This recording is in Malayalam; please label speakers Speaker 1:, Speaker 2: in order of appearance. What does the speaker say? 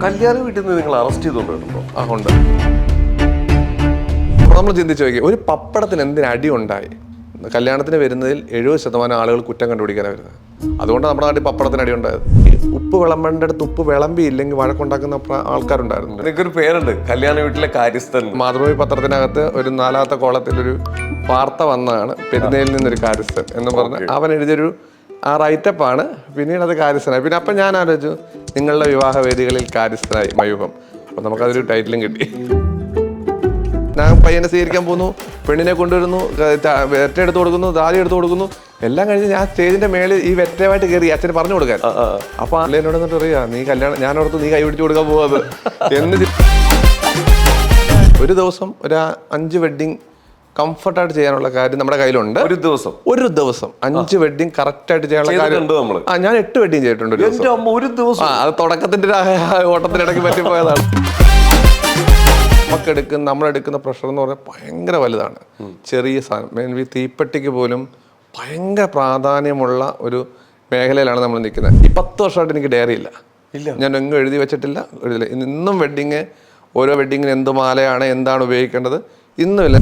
Speaker 1: കല്യാണ വീട്ടിൽ നിന്ന് നിങ്ങൾ അറസ്റ്റ് ചെയ്തുകൊണ്ടിരുന്നുണ്ടോ?
Speaker 2: ആ ഉണ്ട്. നമ്മൾ ചിന്തിച്ചു നോക്കി, ഒരു പപ്പടത്തിന് എന്തിന് അടി ഉണ്ടായി? കല്യാണത്തിന് വരുന്നതിൽ 70% ആളുകൾ കുറ്റം കണ്ടുപിടിക്കാനാണ് വരുന്നത്. അതുകൊണ്ട് നമ്മുടെ നാട്ടിൽ പപ്പടത്തിന് അടി ഉണ്ടായത്. ഈ ഉപ്പ് വിളമ്പേണ്ട അടുത്ത് ഉപ്പ് വിളമ്പിയില്ലെങ്കിൽ വഴക്കുണ്ടാക്കുന്ന ആൾക്കാരുണ്ടായിരുന്നു.
Speaker 1: എനിക്കൊരു പേരുണ്ട്, കല്യാണ വീട്ടിലെ കാര്യസ്ഥൻ.
Speaker 2: മാതൃഭൂമി പത്രത്തിനകത്ത് ഒരു 4ാമത്തെ കോളത്തിലൊരു വാർത്ത വന്നതാണ്, പെരുന്നയിൽ നിന്നൊരു കാര്യസ്ഥൻ എന്ന് പറഞ്ഞ് അവൻ എഴുതിയൊരു ആ റൈറ്റപ്പാണ്. പിന്നീട് അത് കാര്യസ്ഥനായി. പിന്നെ അപ്പം ഞാൻ ആലോചിച്ചു, നിങ്ങളുടെ വിവാഹ വേദികളിൽ കാര്യസ്ഥനായി മയൂഖം. അപ്പം നമുക്കതൊരു ടൈറ്റിലും കിട്ടി. ഞാൻ പയ്യനെ സ്വീകരിക്കാൻ പോകുന്നു, പെണ്ണിനെ കൊണ്ടുവരുന്നു, വെറ്റ എടുത്ത് കൊടുക്കുന്നു, താലി എടുത്ത് കൊടുക്കുന്നു, എല്ലാം കഴിഞ്ഞ് ഞാൻ സ്റ്റേജിന്റെ മേളിൽ ഈ വെറ്റമായിട്ട് കയറി അച്ഛന് പറഞ്ഞു കൊടുക്കാൻ. അപ്പൊ എന്നോട് എന്നിട്ട് പറയാ, നീ കല്യാണം, ഞാൻ ഓർത്ത് നീ കൈ പിടിച്ചു കൊടുക്കാൻ പോവാത് എന്ന്. ഒരു ദിവസം ഒരു 5 വെഡ്ഡിങ് കംഫർട്ടായിട്ട് ചെയ്യാനുള്ള കാര്യം നമ്മുടെ കയ്യിലുണ്ട്. ഒരു ദിവസം 5 വെഡ്ഡിങ് കറക്റ്റ് ആയിട്ട് ചെയ്യാനുള്ള കാര്യം. ഞാൻ 8 വെഡ്ഡിങ് ചെയ്തിട്ടുണ്ട് ഒരു ദിവസം. അത് തുടക്കത്തിന്റെ ഓട്ടത്തിനിടയ്ക്ക് പറ്റിപ്പോയതാണ്. നമ്മളെടുക്കുന്ന പ്രഷർ എന്ന് പറഞ്ഞാൽ ഭയങ്കര വലുതാണ്. ചെറിയ സാധനം, തീപ്പെട്ടിക്ക് പോലും ഭയങ്കര പ്രാധാന്യമുള്ള ഒരു മേഖലയിലാണ് നമ്മൾ നിൽക്കുന്നത്. ഈ 10 വർഷമായിട്ട് എനിക്ക് ഡയറി ഇല്ല. ഞാൻ എങ്ങും എഴുതി വെച്ചിട്ടില്ല, എഴുതില്ല. ഇന്നും വെഡ്ഡിങ്, ഓരോ വെഡ്ഡിങ്ങിന് എന്ത് മാലയാണ്, എന്താണ് ഉപയോഗിക്കേണ്ടത്, ഇന്നുമില്ല.